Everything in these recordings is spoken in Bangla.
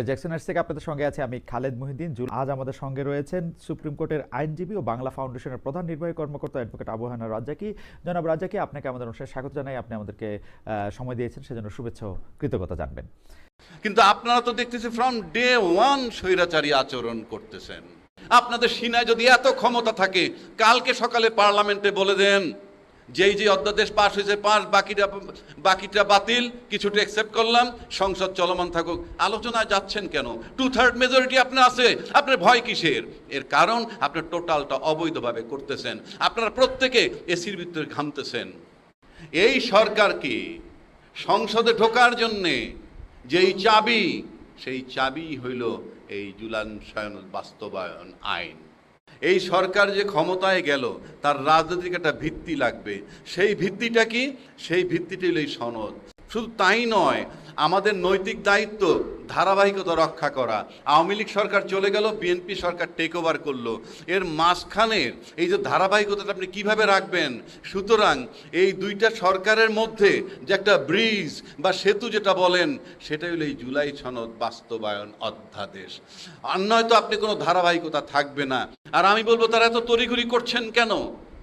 জ্যাকসন থেকে আপনাদের সঙ্গে আছে আমি খালেদ মহিউদ্দিন। আজ আমাদের সঙ্গে রয়েছেন সুপ্রিম কোর্টের আইনজীবী ও বাংলা ফাউন্ডেশনের প্রধান নির্বাহী কর্মকর্তা অ্যাডভোকেট আবু হায়ানার রাজ্জাকী। জনাব রাজ্জাকী, আপনাকে আমাদের অনুষ্ঠানে স্বাগত জানাই। আপনি আমাদেরকে সময় দিয়েছেন, সেজন্য শুভেচ্ছা ও কৃতজ্ঞতা জানবেন। কিন্তু আপনারা তো দেখতেছি ফ্রম ডে ওয়ান স্বৈরাচারী আচরণ করতেছেন। আপনাদের সিনায় যদি এত ক্ষমতা থাকে, কালকে সকালে পার্লামেন্টে বলে দেন যে অধ্যাদেশ পাস হয়েছে পাস, বাকিটা বাতিল, কিছুটা অ্যাকসেপ্ট করলাম, সংসদ চলমান থাকুক। আলোচনায় যাচ্ছেন কেন? 2/3 মেজরিটি আপনার আছে, আপনার ভয় কিসের? এর কারণ আপনার টোটালটা অবৈধভাবে করতেছেন। আপনারা প্রত্যেকে এসির ভিতরে ঘামতেছেন। এই সরকারকে সংসদে ঢোকার জন্যে যেই চাবি, সেই চাবি হইল এই জুলাই সনদ বাস্তবায়ন আইন। এই সরকার যে ক্ষমতায় গেল, তার রাজনৈতিক একটা ভিত্তি লাগবে। সেই ভিত্তিটা কি? সেই ভিত্তিটা হলো এই সনদ। শুধু তাই নয়, আমাদের নৈতিক দায়িত্ব ধারাবাহিকতা রক্ষা করা। আওয়ামী লীগ সরকার চলে গেল, বিএনপি সরকার টেক ওভার করলো, এর মাঝখানের এই যে ধারাবাহিকতাটা আপনি কিভাবে রাখবেন? সুতরাং এই দুইটা সরকারের মধ্যে যে একটা ব্রিজ বা সেতু যেটা বলেন, সেটা হলো এই জুলাই সনদ বাস্তবায়ন অধ্যাদেশ। আর নয়তো আপনি কোনো ধারাবাহিকতা থাকবে না। আর আমি বলবো, তারা এত তড়িঘড়ি করছেন কেন?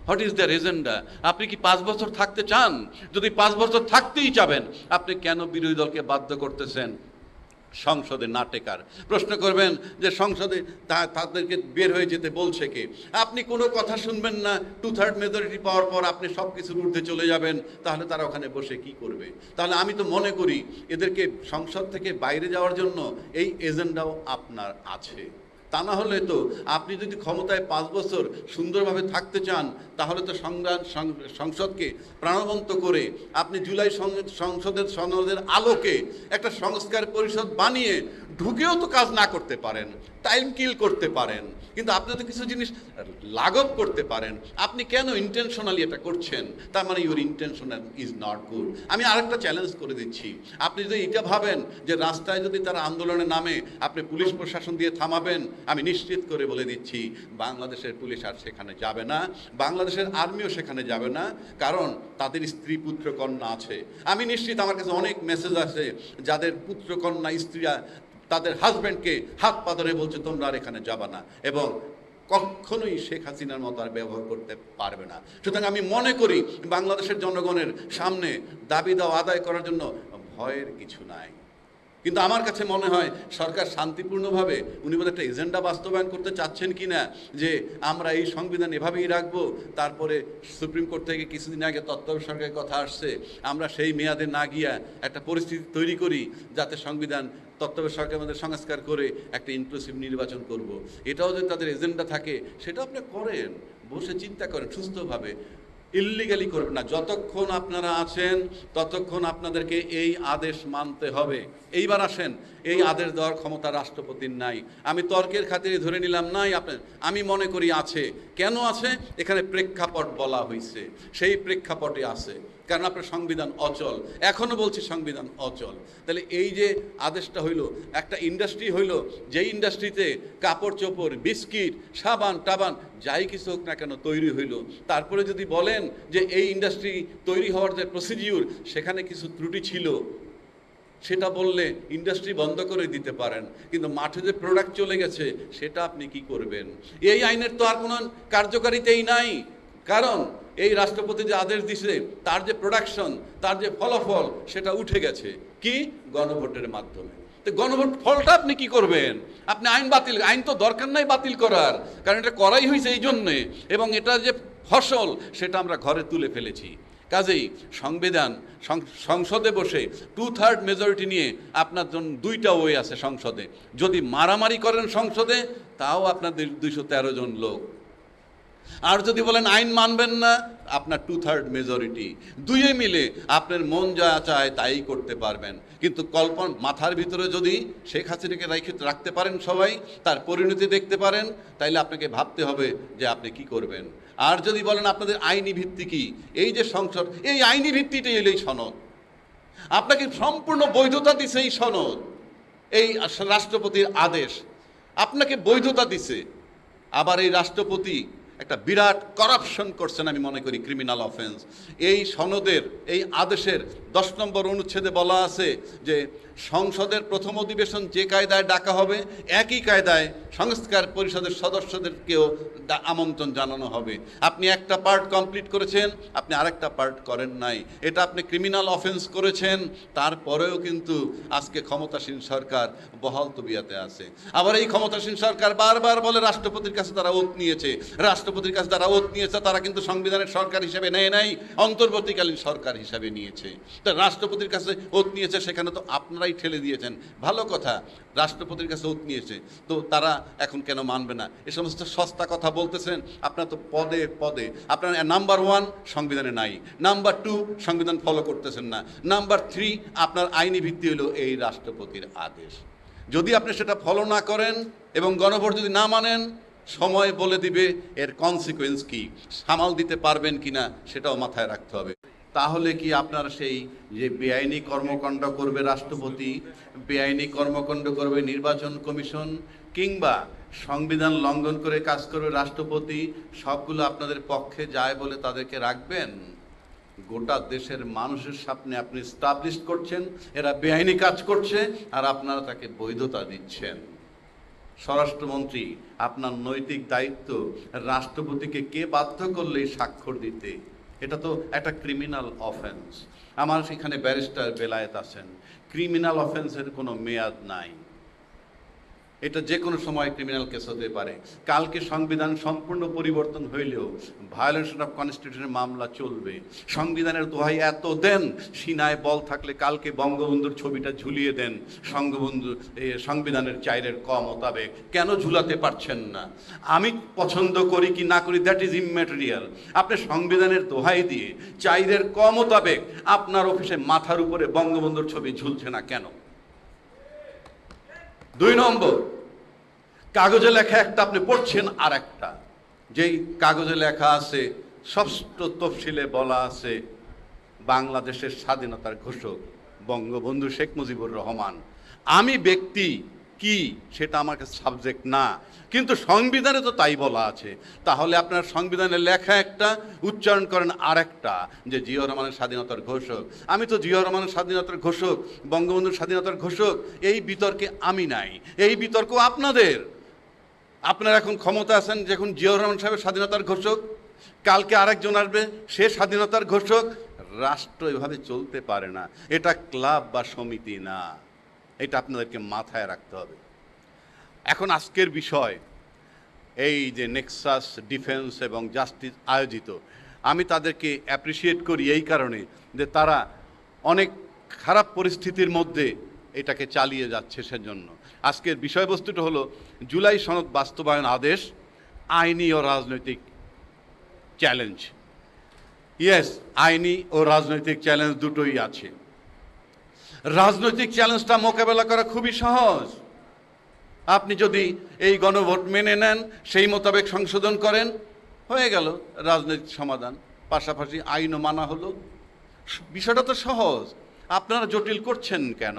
What is their agenda? আপনি কি 5 বছর থাকতে চান? যদি 5 বছর থাকতেই চাবেন, আপনি কেন বিরোধী দলকে বাধ্য করতেছেন সংসদে না টেকার? প্রশ্ন করবেন যে সংসদে তাদেরকে বের হয়ে যেতে বলছে কে? আপনি কোনো কথা শুনবেন না। 2/3 মেজরিটি পাওয়ার পর আপনি সব কিছুর ঊর্ধ্বে চলে যাবেন। তাহলে তারা ওখানে বসে কি করবে? তাহলে আমি তো মনে করি এদেরকে সংসদ থেকে বাইরে যাওয়ার জন্য এই এজেন্ডাও আপনার আছে। তা না হলে তো আপনি যদি ক্ষমতায় 5 বছর সুন্দরভাবে থাকতে চান, তাহলে তো সংসদকে প্রাণবন্ত করে আপনি জুলাই সংসদের সনদের আলোকে একটা সংস্কার পরিষদ বানিয়ে ঢুকেও তো কাজ না করতে পারেন, টাইম কিল করতে পারেন। কিন্তু আপনি তো কিছু জিনিস লাঘব করতে পারেন। আপনি কেন ইন্টেনশনালি এটা করছেন? তার মানে your intentional is not good. আমি আরেকটা চ্যালেঞ্জ করে দিচ্ছি। আপনি যদি এটা ভাবেন যে রাস্তায় যদি তারা আন্দোলনে নামে আপনি পুলিশ প্রশাসন দিয়ে থামাবেন, আমি নিশ্চিত করে বলে দিচ্ছি বাংলাদেশের পুলিশ আর সেখানে যাবে না, বাংলাদেশের আর্মিও সেখানে যাবে না। কারণ তাদের স্ত্রী পুত্র কন্যা আছে। আমি নিশ্চিত, আমার কাছে অনেক মেসেজ আছে যাদের পুত্র কন্যা স্ত্রীরা তাদের হাজব্যান্ডকে হাত পা ধরে বলছে তোমরা আর এখানে যাবা না, এবং কখনোই শেখ হাসিনার মতো আর ব্যবহার করতে পারবে না। সুতরাং আমি মনে করি বাংলাদেশের জনগণের সামনে দাবি দাওয়া আদায় করার জন্য ভয়ের কিছু নাই। কিন্তু আমার কাছে মনে হয় সরকার শান্তিপূর্ণভাবে উনি বোধহয় একটা এজেন্ডা বাস্তবায়ন করতে চাচ্ছেন কি না, যে আমরা এই সংবিধান এভাবেই রাখবো। তারপরে সুপ্রিম কোর্ট থেকে কিছুদিন আগে তত্ত্বাবধায়ক সরকারের কথা আসছে, আমরা সেই মেয়াদে না গিয়া একটা পরিস্থিতি তৈরি করি যাতে সংবিধান তত্ত্বাবধায়ক সরকারের মধ্যে সংস্কার করে একটা ইনক্লুসিভ নির্বাচন করব। এটাও যদি তাদের এজেন্ডা থাকে, সেটা আপনি করেন, বসে চিন্তা করেন সুস্থভাবে। ইল্লিগালি করবেন না। যতক্ষণ আপনারা আছেন ততক্ষণ আপনাদেরকে এই আদেশ মানতে হবে। এইবার আসেন, এই আদেশ দেওয়ার ক্ষমতা রাষ্ট্রপতির নাই। আমি তর্কের খাতিরে ধরে নিলাম নাই, আপনার আমি মনে করি আছে। কেন আছে? এখানে প্রেক্ষাপট বলা হয়েছে, সেই প্রেক্ষাপটে আছে। কারণ আপনার সংবিধান অচল, এখনও বলছি সংবিধান অচল। তাহলে এই যে আদেশটা হইল, একটা ইন্ডাস্ট্রি হইল, যেই ইন্ডাস্ট্রিতে কাপড় চোপড়, বিস্কিট, সাবান টাবান যাই কিছু হোক না কেন তৈরি হইল, তারপরে যদি বলেন যে এই ইন্ডাস্ট্রি তৈরি হওয়ার যে প্রসিডিউর সেখানে কিছু ত্রুটি ছিল, সেটা বললে ইন্ডাস্ট্রি বন্ধ করে দিতে পারেন। কিন্তু মাঠে যে প্রোডাক্ট চলে গেছে সেটা আপনি কি করবেন? এই আইনের তো আর কোনো কার্যকারিতাই নাই। কারণ এই রাষ্ট্রপতি যে আদেশ দিছে, তার যে প্রোডাকশন, তার যে ফলাফল, সেটা উঠে গেছে কি? গণভোটের মাধ্যমে। তো গণভোট ফলটা আপনি কি করবেন? আপনি আইন বাতিল, আইন তো দরকার নাই বাতিল করার, কারণ এটা করাই হয়েছে এই জন্যে, এবং এটা যে ফসল সেটা আমরা ঘরে তুলে ফেলেছি। কাজেই সংবিধান সংসদে বসে 2/3 মেজরিটি নিয়ে আপনার জন্য 2টা ওয়ে আছে সংসদে। যদি মারামারি করেন সংসদে, তাও আপনাদের 213 জন লোক। আর যদি বলেন আইন মানবেন না, আপনার 2/3 মেজরিটি, দুইয়ে মিলে আপনার মন যা চায় তাই করতে পারবেন। কিন্তু মাথার ভিতরে যদি শেখ হাসিনাকে রাখতে পারেন সবাই, তার পরিণতি দেখতে পারেন, তাইলে আপনাকে ভাবতে হবে যে আপনি কি করবেন। আর যদি বলেন আপনাদের আইনি ভিত্তি কি, এই যে সংসদ, এই আইনি ভিত্তিটাই এলো এই সনদ। আপনাকে সম্পূর্ণ বৈধতা দিছে এই সনদ, এই রাষ্ট্রপতির আদেশ আপনাকে বৈধতা দিছে। আবার এই রাষ্ট্রপতি একটা বিরাট করাপশন করছেন, আমি মনে করি ক্রিমিনাল অফেন্স। এই সনদের, এই আদেশের 10 নম্বর অনুচ্ছেদে বলা আছে যে সংসদের প্রথম অধিবেশন যে কায়দায় ডাকা হবে একই কায়দায় সংস্কার পরিষদের সদস্যদেরকেও আমন্ত্রণ জানানো হবে। আপনি একটা পার্ট কমপ্লিট করেছেন, আপনি আরেকটা পার্ট করেন নাই, এটা আপনি ক্রিমিনাল অফেন্স করেছেন, তারপরেও কিন্তু আজকে ক্ষমতাসীন সরকার বহাল তবিয়াতে আছে। আবার এই ক্ষমতাসীন সরকার বারবার বলে রাষ্ট্রপতির কাছে তারা ওত নিয়েছে, রাষ্ট্রপতির কাছে তারা ওত নিয়েছে, তারা কিন্তু সংবিধানের সরকার হিসেবে নেয় নাই, অন্তর্বর্তীকালীন সরকার হিসাবে নিয়েছে। তা রাষ্ট্রপতির কাছে ওত নিয়েছে, সেখানে তো আপনারাই ঠেলে দিয়েছেন। ভালো কথা, রাষ্ট্রপতির কাছে ওত নিয়েছে, তো তারা এখন কেন মানবে না? এ সমস্ত সস্তা কথা বলতেছেন আপনারা তো পদে পদে। আপনার নাম্বার 1 সংবিধানে নাই, নাম্বার 2 সংবিধান ফলো করতেছেন না, নাম্বার 3 আপনার আইনি ভিত্তি হলো এই রাষ্ট্রপতির আদেশ। যদি আপনি সেটা ফলো না করেন এবং গণভোট যদি না মানেন, সময় বলে দিবে এর কনসিকুয়েন্স কি, সামাল দিতে পারবেন কিনা সেটাও মাথায় রাখতে হবে। তাহলে কি আপনার সেই যে বেআইনি কর্মকাণ্ড করবে রাষ্ট্রপতি, বেআইনি কর্মকাণ্ড করবে নির্বাচন কমিশন, কিংবা সংবিধান লঙ্ঘন করে কাজ করবে রাষ্ট্রপতি, সবগুলো আপনাদের পক্ষে যায় বলে তাদেরকে রাখবেন? গোটা দেশের মানুষের সামনে আপনি স্টাবলিশ করছেন এরা বেআইনি কাজ করছে, আর আপনারা তাকে বৈধতা দিচ্ছেন। স্বরাষ্ট্রমন্ত্রী, আপনার নৈতিক দায়িত্ব রাষ্ট্রপতিকে কে বাধ্য করলে স্বাক্ষর দিতে? এটা তো একটা ক্রিমিনাল অফেন্স। আমার সেখানে ব্যারিস্টার বেলায়েত আছেন, ক্রিমিনাল অফেন্সের কোনো মেয়াদ নাই, এটা যে কোনো সময় ক্রিমিনাল কেস হতে পারে। কালকে সংবিধান সম্পূর্ণ পরিবর্তন হইলেও ভায়োলেশন অফ কনস্টিটিউশনের মামলা চলবে। সংবিধানের দোহাই এত দেন, সিনায় বল থাকলে কালকে বঙ্গবন্ধুর ছবিটা ঝুলিয়ে দেন সংবিধানের 4-এর ক মোতাবেক। কেন ঝুলাতে পারছেন না? আমি পছন্দ করি কি না করি দ্যাট ইজ ইম্যাটেরিয়াল। আপনি সংবিধানের দোহাই দিয়ে 4-এর ক মোতাবেক আপনার অফিসে মাথার উপরে বঙ্গবন্ধুর ছবি ঝুলছে না কেন? 2 নম্বর, কাগজে লেখা একটা আপনি পড়ছেন, আর একটা যেই কাগজে লেখা আছে ষষ্ঠ তফসিলে বলা আছে বাংলাদেশের স্বাধীনতার ঘোষক বঙ্গবন্ধু শেখ মুজিবুর রহমান। আমি ব্যক্তি কি সেটা আমার কাছে সাবজেক্ট না, কিন্তু সংবিধানে তো তাই বলা আছে। তাহলে আপনার সংবিধানে লেখা একটা, উচ্চারণ করেন আর একটা, যে জিয়াউর রহমানের স্বাধীনতার ঘোষক। আমি তো জিয়াউর রহমানের স্বাধীনতার ঘোষক, বঙ্গবন্ধুর স্বাধীনতার ঘোষক, এই বিতর্কে আমি নাই, এই বিতর্ক আপনাদের। আপনারা এখন ক্ষমতা আছেন, যখন জিয়াউর রহমান সাহেবের স্বাধীনতার ঘোষক, কালকে আরেকজন আসবে সে স্বাধীনতার ঘোষক। রাষ্ট্র এভাবে চলতে পারে না, এটা ক্লাব বা সমিতি না, এটা আপনাদেরকে মাথায় রাখতে হবে। এখন আজকের বিষয় এই যে নেক্সাস ডিফেন্স এবং জাস্টিস আয়োজিত, আমি তাদেরকে অ্যাপ্রিসিয়েট করি এই কারণে যে তারা অনেক খারাপ পরিস্থিতির মধ্যে এটাকে চালিয়ে যাচ্ছে। সেজন্য আজকের বিষয়বস্তুটা হলো জুলাই সনদ বাস্তবায়ন আদেশ, আইনি ও রাজনৈতিক চ্যালেঞ্জ। ইয়েস, আইনি ও রাজনৈতিক চ্যালেঞ্জ দুটোই আছে। রাজনৈতিক চ্যালেঞ্জটা মোকাবেলা করা খুবই সহজ। আপনি যদি এই গণভোট মেনে নেন, সেই মোতাবেক সংশোধন করেন, হয়ে গেল রাজনৈতিক সমাধান, পাশাপাশি আইনও মানা হলো। বিষয়টা তো সহজ, আপনারা জটিল করছেন কেন?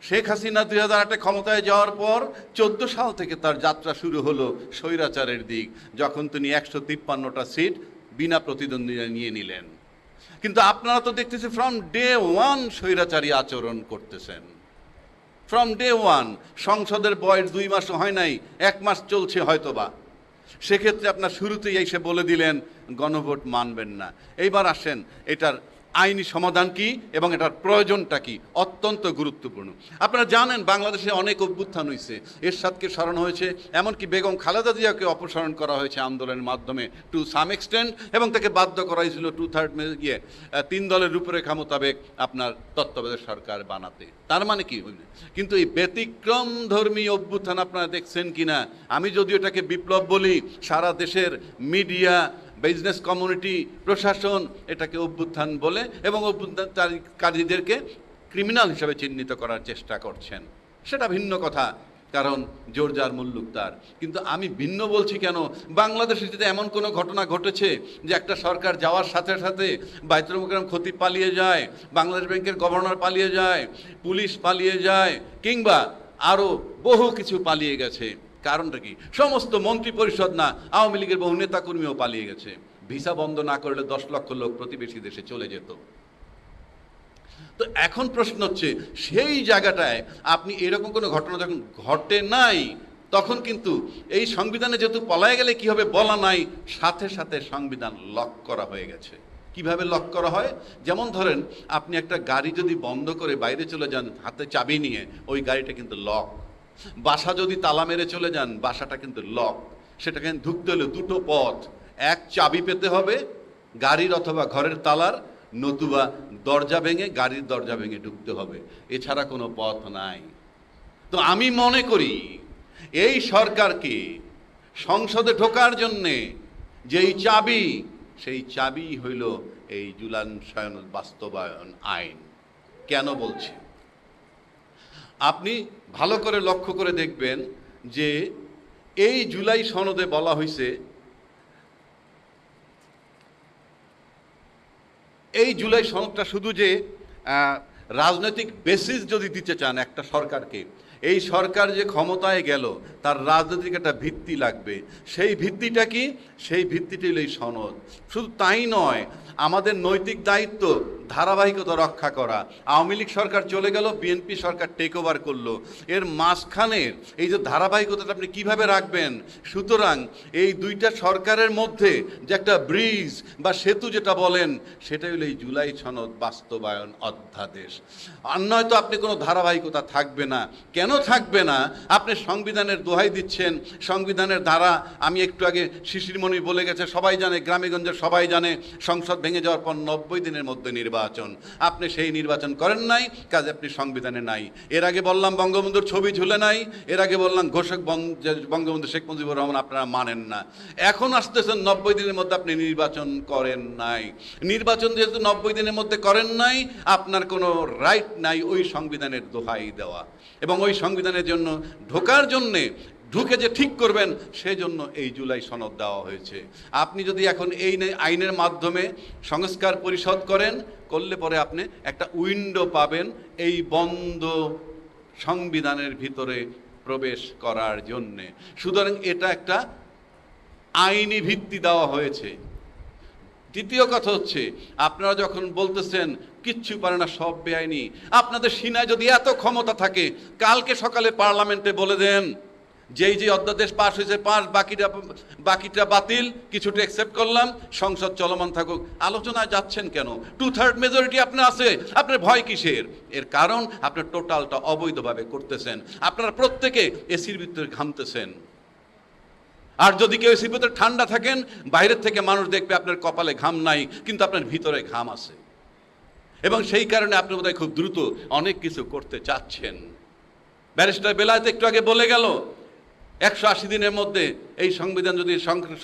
শেখ হাসিনা 2008-এ ক্ষমতায় যাওয়ার পর 14 সাল থেকে তার যাত্রা শুরু হলো স্বৈরাচারের দিক, যখন তিনি 153টা সিট বিনা প্রতিদ্বন্দ্বিতা নিয়ে নিলেন। কিন্তু আপনারা তো দেখতেছি ফ্রম ডে 1 স্বৈরাচারী আচরণ করতেছেন। ফ্রম ডে 1 সংসদের বয়স 2 মাস হয় নাই, 1 মাস চলছে হয়তোবা। সেক্ষেত্রে আপনার শুরুতেই এসে বলে দিলেন গণভোট মানবেন না। এইবার আসেন এটার আইনি সমাধান কি এবং এটার প্রয়োজনটা কি, অত্যন্ত গুরুত্বপূর্ণ। আপনারা জানেন বাংলাদেশে অনেক অভ্যুত্থান হয়েছে, এরশাদকে সরানো হয়েছে, এমনকি বেগম খালেদা জিয়াকে অপসারণ করা হয়েছে আন্দোলনের মাধ্যমে টু সাম এক্সটেন্ট, এবং তাকে বাধ্য করা হয়েছিল 3 দলের রূপরেখা মোতাবেক আপনার তত্ত্বাবধায়ক সরকার বানাতে। তার মানে কি? কিন্তু এই ব্যতিক্রম ধর্মী অভ্যুত্থান আপনারা দেখছেন কিনা? আমি যদিও এটাকে বিপ্লব বলি, সারা দেশের মিডিয়া, বিজনেস কমিউনিটি, প্রশাসন এটাকে অভ্যুত্থান বলে এবং অভ্যুত্থানকারীদেরকে ক্রিমিনাল হিসাবে চিহ্নিত করার চেষ্টা করছেন। সেটা ভিন্ন কথা, কারণ জোর যার মুল্লুক তার। কিন্তু আমি ভিন্ন বলছি কেন? বাংলাদেশে যদি এমন কোনো ঘটনা ঘটেছে যে একটা সরকার যাওয়ার সাথে সাথে বাইতুল মোকাররম খতিব পালিয়ে যায়, বাংলাদেশ ব্যাংকের গভর্নর পালিয়ে যায়, পুলিশ পালিয়ে যায়, কিংবা আরও বহু কিছু পালিয়ে গেছে, কারণটা কি? সমস্ত মন্ত্রী পরিষদ না, আওয়ামী লীগের বহু নেতাকর্মীও পালিয়ে গেছে। ভিসা বন্ধ না করলে 10 লক্ষ লোক প্রতিবেশী দেশে চলে যেত। তো এখন প্রশ্ন হচ্ছে সেই জায়গাটায় আপনি এরকম কোনো ঘটনা যখন ঘটে নাই, তখন কিন্তু এই সংবিধানে যেহেতু পলায় গেলে কি হবে বলা নাই, সাথে সাথে সংবিধান লক করা হয়ে গেছে। কিভাবে লক করা হয়? যেমন ধরেন আপনি একটা গাড়ি যদি বন্ধ করে বাইরে চলে যান হাতে চাবি নিয়ে, ওই গাড়িটা কিন্তু লক। বাসা যদি তালা মেরে চলে যান, বাসাটা কিন্তু লক। সেটাকে ঢুকতে হলে দুটো পথ, এক চাবি পেতে হবে গাড়ির অথবা ঘরের তালার, নতুবা দরজা ভেঙে গাড়ির দরজা ভেঙে ঢুকতে হবে, এছাড়া কোনো পথ নাই। তো আমি মনে করি এই সরকারকে সংসদে ঢোকার জন্যে যেই চাবি, সেই চাবি হইল এই জুলাই সনদ বাস্তবায়ন আইন। কেন বলছি? আপনি ভালো করে লক্ষ্য করে দেখবেন যে এই জুলাই সনদে বলা হয়েছে, এই জুলাই সনদটা শুধু যে রাজনৈতিক বেসিস যদি দিতে চান একটা সরকারকে, এই সরকার যে ক্ষমতায় গেল তার রাজনৈতিক একটা ভিত্তি লাগবে। সেই ভিত্তিটা কি? সেই ভিত্তিটা হলো এই সনদ। শুধু তাই নয়, আমাদের নৈতিক দায়িত্ব ধারাবাহিকতা রক্ষা করা। আওয়ামী লীগ সরকার চলে গেল, বিএনপি সরকার টেক ওভার করলো, এর মাঝখানের এই যে ধারাবাহিকতাটা আপনি কিভাবে রাখবেন? সুতরাং এই দুইটা সরকারের মধ্যে যে একটা ব্রিজ বা সেতু যেটা বলেন, সেটাই হলো এই জুলাই সনদ বাস্তবায়ন অধ্যাদেশ। আর নয়তো আপনি কোনো ধারাবাহিকতা থাকবে না। কেন থাকবে না? আপনি সংবিধানের দোহাই দিচ্ছেন, সংবিধানের ধারা, আমি একটু আগে শিশিরমণি বলে গেছে, সবাই জানে, গ্রামেগঞ্জে সবাই জানে, সংসদ ভেঙে যাওয়ার পর 90 দিনের মধ্যে নির্বাচন। আপনি সেই নির্বাচন করেন নাই, কাজে আপনি সংবিধানে নাই। এর আগে বললাম বঙ্গবন্ধুর ছবি ঝুলে নাই, এর আগে বললাম ঘোষক বঙ্গবন্ধু শেখ মুজিবুর রহমান আপনারা মানেন না। এখন আসতেছেন 90 দিনের মধ্যে আপনি নির্বাচন করেন নাই। নির্বাচন যেহেতু 90 দিনের মধ্যে করেন নাই, আপনার কোনো রাইট নাই ওই সংবিধানের দোহাই দেওয়া, এবং ওই সংবিধানের জন্য ঢোকার জন্যে ঢুকে যে ঠিক করবেন সেজন্য এই জুলাই সনদ দেওয়া হয়েছে। আপনি যদি এখন এই আইনের মাধ্যমে সংস্কার পরিষদ করলে পরে আপনি একটা উইন্ডো পাবেন এই বন্ধ সংবিধানের ভিতরে প্রবেশ করার জন্যে। সুতরাং এটা একটা আইনি ভিত্তি দেওয়া হয়েছে। দ্বিতীয় কথা হচ্ছে, আপনারা যখন বলতেছেন কিচ্ছু পারে না, সব বেআইনি, আপনাদের সিনায় যদি এত ক্ষমতা থাকে, কালকে সকালে পার্লামেন্টে বলে দেন যেই যে অধ্যাদেশ পাস হয়েছে পাস, বাকিটা বাতিল, কিছুটা অ্যাকসেপ্ট করলাম, সংসদ চলমান থাকুক। আলোচনায় যাচ্ছেন কেন? 2/3 মেজরিটি আপনার আছে, আপনার ভয় কিসের? এর কারণ আপনার টোটালটা অবৈধভাবে করতেছেন। আপনারা প্রত্যেকে এসির ভিতরে ঘামতেছেন। আর যদি কেউ এসির ভিতরে ঠান্ডা থাকেন, বাইরের থেকে মানুষ দেখবে আপনার কপালে ঘাম নাই, কিন্তু আপনার ভিতরে ঘাম আছে, এবং সেই কারণে আপনি বোধহয় খুব দ্রুত অনেক কিছু করতে চাচ্ছেন। ব্যারিস্টার বেলায়েত একটু আগে বলে গেল 180 দিনের মধ্যে এই সংবিধান যদি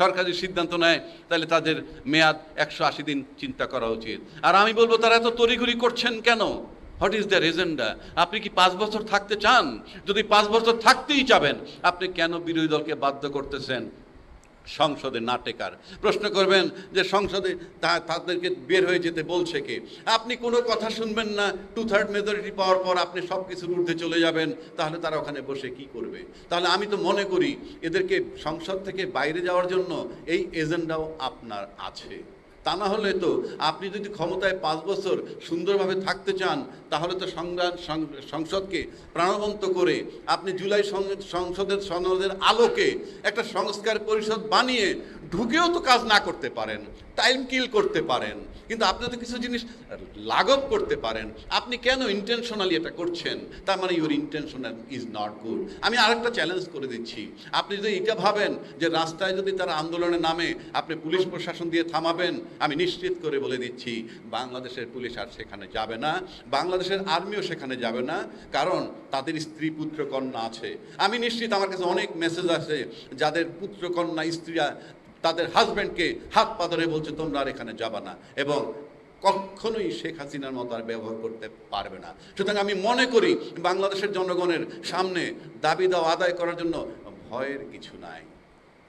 সরকারি সিদ্ধান্ত নেয়, তাহলে তাদের মেয়াদ 180 দিন চিন্তা করা উচিত। আর আমি বলবো, তারা এত তড়িঘড়ি করছেন কেন? What is their agenda? আপনি কি 5 বছর থাকতে চান? যদি 5 বছর থাকতেই চাবেন, আপনি কেন বিরোধী দলকে বাধ্য করতেছেন সংসদে না টেকার? প্রশ্ন করবেন যে সংসদে তাদেরকে বের হয়ে যেতে বলছে কে? আপনি কোনো কথা শুনবেন না, 2/3 মেজরিটি পাওয়ার পর আপনি সব কিছুর ঊর্ধ্বে চলে যাবেন, তাহলে তারা ওখানে বসে কি করবে? তাহলে আমি তো মনে করি এদেরকে সংসদ থেকে বাইরে যাওয়ার জন্য এই এজেন্ডাও আপনার আছে। তা না হলে তো আপনি যদি ক্ষমতায় 5 বছর সুন্দরভাবে থাকতে চান, তাহলে তো সংসদকে প্রাণবন্ত করে আপনি জুলাই সনদের আলোকে একটা সংস্কার পরিষদ বানিয়ে ঢুকেও তো কাজ না করতে পারেন, টাইম কিল করতে পারেন, কিন্তু আপনি তো কিছু জিনিস লাঘব করতে পারেন। আপনি কেন ইন্টেনশনালি এটা করছেন? তার মানে your intentional is not good. আমি আরেকটা চ্যালেঞ্জ করে দিচ্ছি, আপনি যদি এটা ভাবেন যে রাস্তায় যদি তারা আন্দোলনে নামে আপনি পুলিশ প্রশাসন দিয়ে থামাবেন, আমি নিশ্চিত করে বলে দিচ্ছি বাংলাদেশের পুলিশ আর সেখানে যাবে না, বাংলাদেশের আর্মিও সেখানে যাবে না, কারণ তাদের স্ত্রী পুত্র কন্যা আছে। আমি নিশ্চিত, আমার কাছে অনেক মেসেজ আছে যাদের পুত্র কন্যা স্ত্রীরা তাদের হাজব্যান্ডকে হাত পা ধরে বলছে তোমরা আর এখানে যাবা না, এবং কখনোই শেখ হাসিনার মতো আর ব্যবহার করতে পারবে না। সুতরাং আমি মনে করি বাংলাদেশের জনগণের সামনে দাবি দাওয়া আদায় করার জন্য ভয়ের কিছু নাই।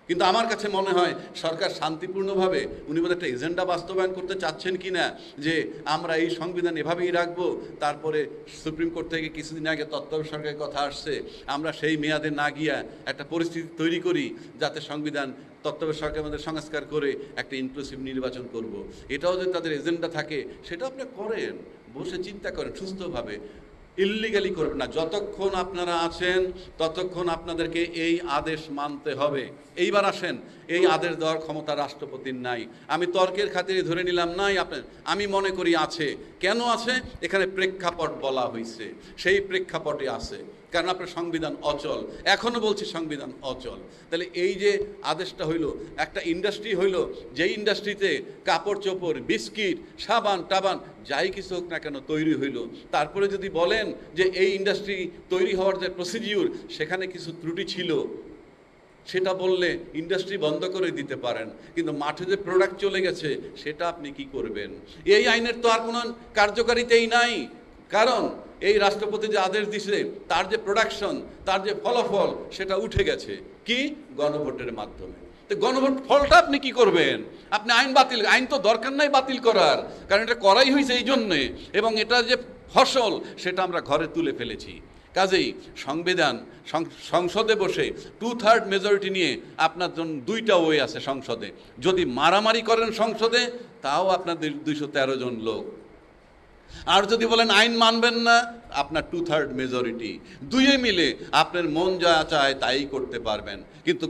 কিন্তু আমার কাছে মনে হয় সরকার শান্তিপূর্ণভাবে, উনি বোধহয় একটা এজেন্ডা বাস্তবায়ন করতে চাচ্ছেন কি না, যে আমরা এই সংবিধান এভাবেই রাখবো, তারপরে সুপ্রিম কোর্ট থেকে কিছুদিন আগে তত্ত্বাবধায়ক সরকারের কথা আসছে, আমরা সেই মেয়াদে না গিয়া একটা পরিস্থিতি তৈরি করি যাতে সংবিধান তত্ত্বাবধায়ক সরকারের মধ্যে সংস্কার করে একটা ইনক্লুসিভ নির্বাচন করব। এটাও যদি তাদের এজেন্ডা থাকে, সেটা আপনি করেন, বসে চিন্তা করেন সুস্থভাবে। ইল্লিগালি করবেন না। যতক্ষণ আপনারা আছেন ততক্ষণ আপনাদেরকে এই আদেশ মানতে হবে। এইবার আসেন, এই আদেশ দেওয়ার ক্ষমতা রাষ্ট্রপতির নাই। আমি তর্কের খাতিরে ধরে নিলাম নাই, আপনার আমি মনে করি আছে। কেন আছে? এখানে প্রেক্ষাপট বলা হয়েছে, সেই প্রেক্ষাপটে আছে। কারণ আপনার সংবিধান অচল, এখনো বলছি সংবিধান অচল। তাহলে এই যে আদেশটা হইল, একটা ইন্ডাস্ট্রি হইল, যেই ইন্ডাস্ট্রিতে কাপড় চোপড়, বিস্কিট, সাবান টাবান যাই কিছু হোক না কেন তৈরি হইল, তারপরে যদি বলেন যে এই ইন্ডাস্ট্রি তৈরি হওয়ার যে প্রসিডিউর সেখানে কিছু ত্রুটি ছিল, সেটা বললে ইন্ডাস্ট্রি বন্ধ করে দিতে পারেন। কিন্তু মাঠে যে প্রোডাক্ট চলে গেছে সেটা আপনি কি করবেন? এই আইনের তো আর কোনো কার্যকারিতাই নাই। কারণ এই রাষ্ট্রপতি যে আদেশ দিছে তার যে প্রোডাকশন, তার যে ফলাফল সেটা উঠে গেছে কি? গণভোটের মাধ্যমে। তো গণভোট ফলটা আপনি কি করবেন? আপনি আইন বাতিল, আইন তো দরকার নাই বাতিল করার, কারণ এটা করাই হয়েছে এই জন্যে, এবং এটা যে ফসল সেটা আমরা ঘরে তুলে ফেলেছি। কাজেই সংবিধান, সংসদে বসে 2/3 মেজরিটি নিয়ে আপনার জন্য দুইটা ওয়ে আছে সংসদে। যদি মারামারি করেন সংসদে, তাও আপনাদের 213 জন লোক। আর যদি বলেন আইন মানবেন না, আপনার 2/3 মেজরিটি, দুইয়ে মিলে আপনার মন যা চায় তাই করতে পারবেন। কিন্তু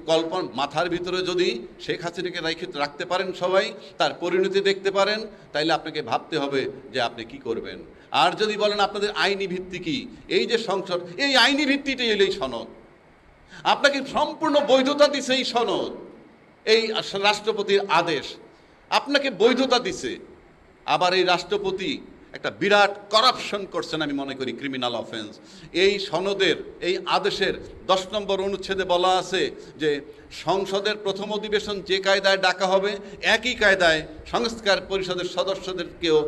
মাথার ভিতরে যদি শেখ হাসিনাকে রাখতে পারেন সবাই, তার পরিণতি দেখতে পারেন, তাইলে আপনাকে ভাবতে হবে যে আপনি কি করবেন। আর যদি বলেন আপনাদের আইনি ভিত্তি কি, এই যে সংসদ, এই আইনি ভিত্তিটাই হলো এই সনদ। আপনাকে সম্পূর্ণ বৈধতা দিছে এই সনদ, এই রাষ্ট্রপতির আদেশ আপনাকে বৈধতা দিছে। আবার এই রাষ্ট্রপতি একটা বিরাট করাপশন করছেন, আমি মনে করি ক্রিমিনাল অফেন্স। এই সনদের, এই আদেশের 10 নম্বর অনুচ্ছেদে বলা আছে যে সংসদের প্রথম অধিবেশন যে কায়দায় ডাকা হবে, একই কায়দায় সংস্কার পরিষদের সদস্যদেরকেও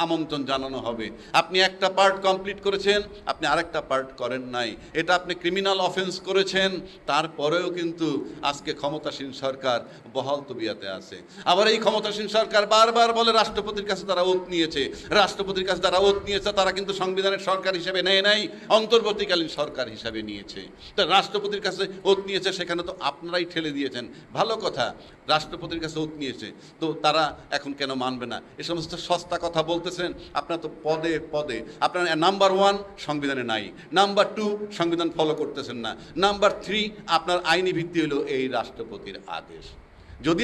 আমন্ত্রণ জানানো হবে। আপনি একটা পার্ট কমপ্লিট করেছেন, আপনি আরেকটা পার্ট করেন নাই, এটা আপনি ক্রিমিনাল অফেন্স করেছেন। তারপরেও কিন্তু আজকে ক্ষমতাসীন সরকার বহাল তবিয়াতে আছে। আবার এই ক্ষমতাসীন সরকার বারবার বলে রাষ্ট্রপতির কাছে তারা ওত নিয়েছে, রাষ্ট্রপতির কাছে তারা ওত নিয়েছে, তারা কিন্তু সংবিধানের সরকার হিসেবে নেয় নাই, অন্তর্বর্তীকালীন সরকার হিসাবে নিয়েছে। তা রাষ্ট্রপতির কাছে ওত নিয়েছে, সেখানে তো আপনারাই ঠেলে দিয়েছেন। ভালো কথা, রাষ্ট্রপতির কাছে ওত নিয়েছে, তো তারা এখন কেন মানবে না? এ সমস্ত সস্তা কথা বলতেছেন আপনারা তো পদে পদে। আপনার নাম্বার 1 সংবিধানে নাই, নাম্বার 2 সংবিধান ফলো করতেছেন না, নাম্বার 3 আপনার আইনি ভিত্তি হলো এই রাষ্ট্রপতির আদেশ।